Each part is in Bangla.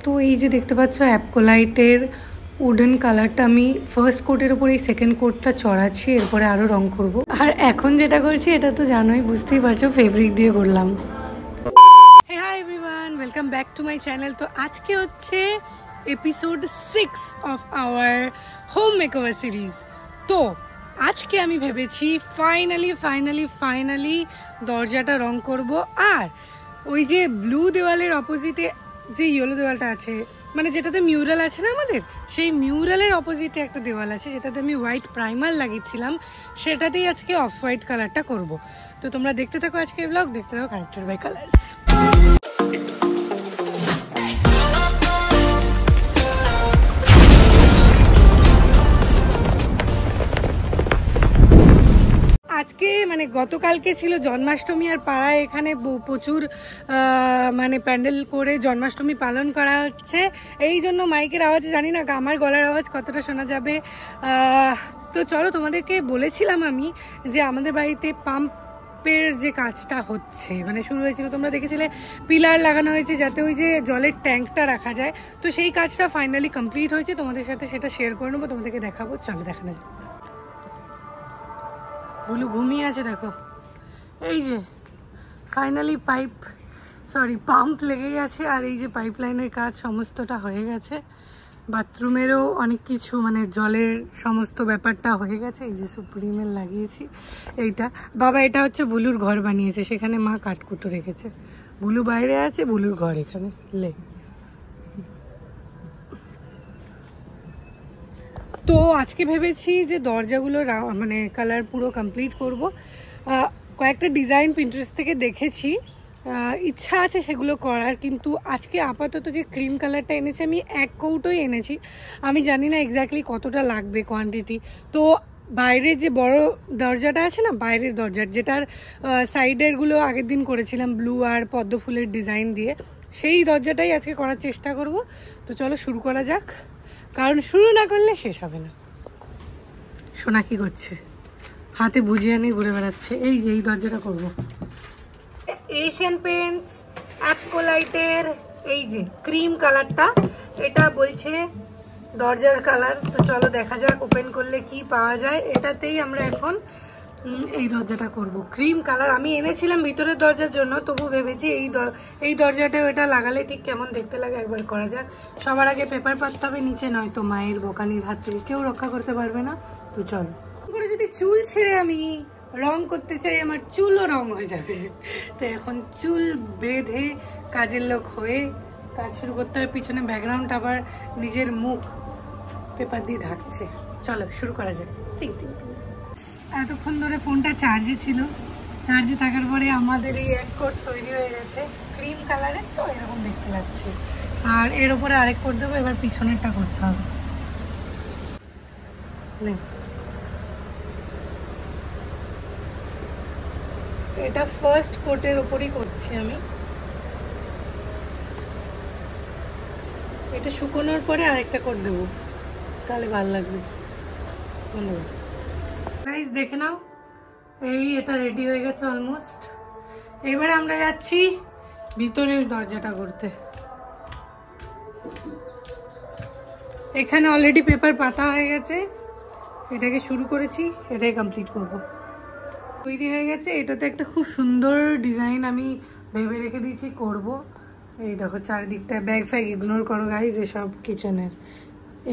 তো এই যে দেখতে পাচ্ছ অ্যাপকোলাইটের উডেন কালারটা আমি ফার্স্ট কোটের উপর এই সেকেন্ড কোটটা চড়াচ্ছি, এরপরে আরও রং করব। আর এখন যেটা করছি এটা তো জানোই, বুঝতেই পারছো, ফেব্রিক দিয়ে করলাম। Hi everyone, welcome back to my channel. তো আজকে হচ্ছে episode 6 of our home makeover series. তো আজকে আমি ভেবেছি ফাইনালি দরজাটা রং করব। আর ওই যে ব্লু দেওয়ালের অপোজিটে যে ইয়েলো দেওয়ালটা আছে, মানে যেটাতে মিউরাল আছে না আমাদের, সেই মিউরালের অপোজিটে একটা দেওয়াল আছে যেটাতে আমি হোয়াইট প্রাইমার লাগিয়েছিলাম, সেটাতেই আজকে অফ হোয়াইট কালারটা করব। তো তোমরা দেখতে থাকো আজকের ব্লগ, দেখতে থাকো ক্যারেক্টার বাই কালার্স। আজকে মানে গতকালকে ছিল জন্মাষ্টমী, আর পাড়ায় এখানে প্রচুর মানে প্যান্ডেল করে জন্মাষ্টমী পালন করা হচ্ছে। এই জন্য মাইকের আওয়াজ, জানি না আমার গলার আওয়াজ কতটা শোনা যাবে। তো চলো, তোমাদেরকে বলেছিলাম আমি যে আমাদের বাড়িতে পাম্পের যে কাজটা হচ্ছে, মানে শুরু হয়েছিল, তোমরা দেখেছিলে পিলার লাগানো হয়েছে যাতে ওই যে জলের ট্যাঙ্কটা রাখা যায়। তো সেই কাজটা ফাইনালি কমপ্লিট হয়েছে, তোমাদের সাথে সেটা শেয়ার করে নেবো, তোমাদেরকে দেখাবো। চলো দেখানো যায়। বুলু ঘুমিয়ে আছে, দেখো এই যে ফাইনালি পাম্প লেগে গেছে। আর এই যে পাইপ লাইনের কাজ সমস্তটা হয়ে গেছে, বাথরুমেরও অনেক কিছু, মানে জলের সমস্ত ব্যাপারটা হয়ে গেছে। এই যে সুপ্রিমের লাগিয়েছি এইটা। বাবা, এটা হচ্ছে বুলুর ঘর বানিয়েছে, সেখানে মা কাঠকুটো রেখেছে। বুলু বাইরে আছে, বুলুর ঘর এখানে। তো আজকে ভেবেছি যে দরজাগুলো মানে কালার পুরো কমপ্লিট করব। কয়েকটা ডিজাইন পিন্টারেস্ট থেকে দেখেছি, ইচ্ছা আছে সেগুলো করার, কিন্তু আজকে আপাতত যে ক্রিম কালারটা এনেছি আমি, এক কৌটোই এনেছি। আমি জানি না এক্স্যাক্টলি কতটা লাগবে কোয়ান্টিটি। তো বাইরের যে বড় দরজাটা আছে না, বাইরের দরজার যেটার সাইডেরগুলো আগের দিন করেছিলাম ব্লু আর পদ্ম ফুলের ডিজাইন দিয়ে, সেই দরজাটাই আজকে করার চেষ্টা করব। তো চলো শুরু করা যাক, কারণ শুরু না করলে শেষ হবে না। সোনা কি করছে? হাতে বুঝিয়ে নিয়ে ঘুরে বেড়াচ্ছে। এই যে এই দরজাটা করব, এশিয়ান পেইন্টস অ্যাপকোলাইটের এই যে ক্রিম কালারটা, এটা বলছে দরজার কালার। তো চলো দেখা যাক ওপেন করলে কি পাওয়া যায়। এটাতেই আমরা এখন এই দরজাটা করব, ক্রিম কালার। আমি এনেছিলাম ভিতরের দরজার জন্য, তবু ভেবেছি এই দরজাটাও এটা লাগালে ঠিক কেমন দেখতে লাগে একবার করা যাক। সবার আগে পেপার পাততে হবে নিচে, নয় তো মায়ের বোকানির হাত থেকে কেউ রক্ষা করতে পারবে না। তো চলো করে, যদি চুল ছেড়ে আমি রং করতে চাই, আমার চুলও রং হয়ে যাবে। তো এখন চুল বেঁধে কাজের লোক হয়ে কাজ শুরু করতে হবে। পিছনে ব্যাকগ্রাউন্ড আবার নিজের মুখ পেপার দিয়ে ঢাকছে। চলো শুরু করা যাক। টিং টিং। এতক্ষণ ধরে ফোনটা চার্জে ছিল, চার্জে থাকার পরে আমাদের এই এক কোট তৈরি হয়ে গেছে ক্রিম কালারের। তো এরকম দেখতে লাগছে, আর এর উপরে আরেক কোট দেবো। এবার পিছনেরটা করতে হবে। এটা ফার্স্ট কোটের উপরই করছি আমি। এটা শুকোনোর পরে আরেকটা কোট দেবো, তাহলে ভালো লাগবে। ধন্যবাদ গাইস, দেখে নাও এই এটা রেডি হয়ে গেছে অলমোস্ট। এবারে আমরা যাচ্ছি ভিতরের দরজাটা করতে। এখানে অলরেডি পেপার পাতা হয়ে গেছে, এটাকে শুরু করেছি, এটাই কমপ্লিট করব। তৈরি হয়ে গেছে। এটাতে একটা খুব সুন্দর ডিজাইন আমি ভেবে রেখে দিয়েছি করব। এই দেখো চারিদিকটা ব্যাগ ফ্যাগ ইগনোর করো গাইজ, এসব কিচেনের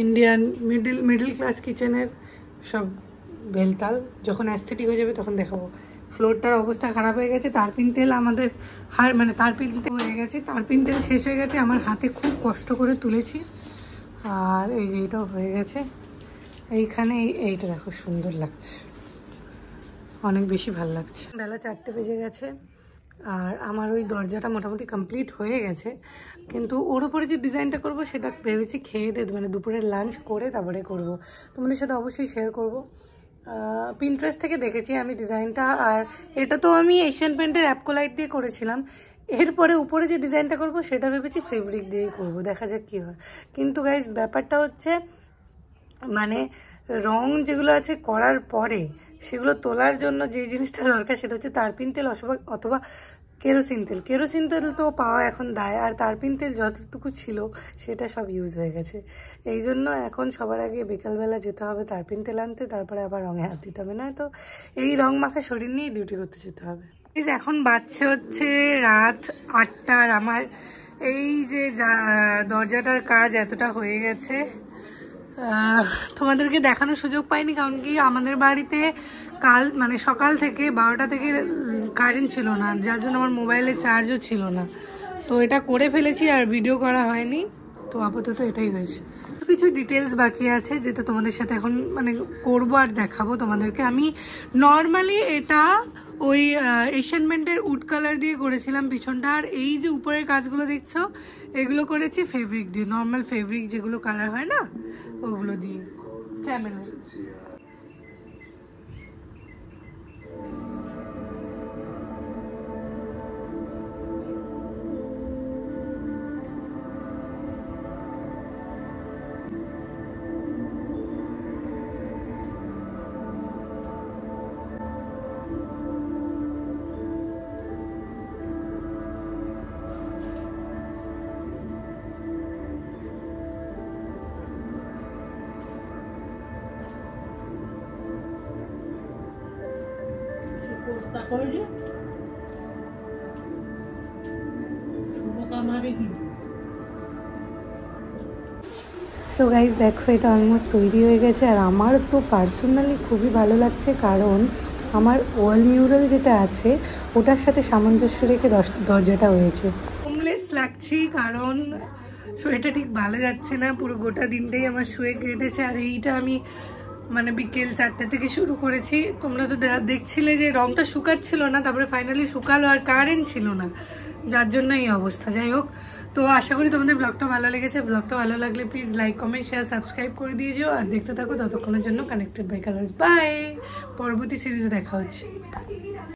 ইন্ডিয়ান মিডল ক্লাস কিচেনের সব বেলতাল। যখন অ্যাস্থেটিক হয়ে যাবে তখন দেখাবো। ফ্লোরটার অবস্থা খারাপ হয়ে গেছে, তারপিন তেল আমাদের মানে তারপিন তেল হয়ে গেছে, তারপিন তেল শেষ হয়ে গেছে, আমার হাতে খুব কষ্ট করে তুলেছি। আর এই যে এটাও হয়ে গেছে। এইখানে এইটা দেখো সুন্দর লাগছে, অনেক বেশি ভালো লাগছে। বেলা 4টে বেজে গেছে, আর আমার ওই দরজাটা মোটামুটি কমপ্লিট হয়ে গেছে, কিন্তু ওর উপরে যে ডিজাইনটা করব সেটা ভেবেছি খেয়ে দিয়ে, মানে দুপুরের লাঞ্চ করে তারপরে করব। তোমাদের সাথে অবশ্যই শেয়ার করব। পিন্টারেস্ট থেকে দেখেছি আমি ডিজাইনটা, আর এটা তো আমি এশিয়ান পেইন্টের অ্যাপকোলাইট দিয়ে করেছিলাম। এরপরে উপরে যে ডিজাইনটা করব সেটা ভেবেছি ফেব্রিক দিয়েই করব, দেখা যাক কী হয়। কিন্তু গাইজ ব্যাপারটা হচ্ছে, মানে রং যেগুলো আছে করার পরে সেগুলো তোলার জন্য যে জিনিসটা দরকার সেটা হচ্ছে তারপিন তেল অথবা কেরোসিন তেল তো পাওয়া এখন দায়, আর তারপিন তেল যতটুকু ছিল সেটা সব ইউজ হয়ে গেছে। এই জন্য এখন সবার আগে বিকালবেলা যেতে হবে তারপিন তেল আনতে, তারপরে আবার রঙে হাত দিতে হবে, না তো এই রং মাখা শরীর নিয়ে ডিউটি করতে যেতে হবে। এখন বাজছে হচ্ছে রাত 8টা, আর আমার এই যে দরজাটার কাজ এতটা হয়ে গেছে, তোমাদেরকে দেখানোর সুযোগ পাইনি, কারণ কি আমাদের বাড়িতে কাল মানে সকাল থেকে 12টা থেকে কারেন্ট ছিল না, যার জন্য আমার মোবাইলে চার্জও ছিল না। তো এটা করে ফেলেছি আর ভিডিও করা হয়নি, তো আপাতত এটাই হয়েছে। কিছু ডিটেলস বাকি আছে যেটা তোমাদের সাথে এখন মানে করবো আর দেখাবো তোমাদেরকে। আমি নর্মালি এটা ওই এশিয়ান পেন্টের উড কালার দিয়ে করেছিলাম পিছনটা, আর এই যে উপরের কাজগুলো দেখছো এগুলো করেছি ফেব্রিক দিয়ে, নর্মাল ফেব্রিক যেগুলো কালার হয় না ওগুলো দিয়ে ক্যামেল। সো গাইজ দেখো এটা অলমোস্ট তৈরি হয়ে গেছে, আর আমার তো পার্সোনালি খুবই ভালো লাগছে, কারণ আমার ওয়াল মিউরাল যেটা আছে ওটার সাথে সামঞ্জস্য রেখে দরজাটা হয়েছে। হোমলেস লাগছি কারণ শোয়েটা ঠিক ভালো যাচ্ছে না, পুরো গোটা দিনটাই আমার শুয়ে কেটেছে। আর এইটা আমি মানে বিকেল 4টে থেকে শুরু করেছি, তোমরা তো দেখছিলে যে রংটা শুকাচ্ছিল না, তারপরে ফাইনালি শুকালো, আর কারেন্ট ছিল না, যার জন্য এই অবস্থা। যাই হোক, তো আশা করি তোমাদের ব্লগটা ভালো লেগেছে। ব্লগটা ভালো লাগলে please like, comment, share, subscribe করে দিয়ে যেও, আর দেখতে থাকো ততক্ষণের জন্য কানেক্টেড বাই কালার্স। বাই, পরবর্তী সিরিজে দেখা হচ্ছে।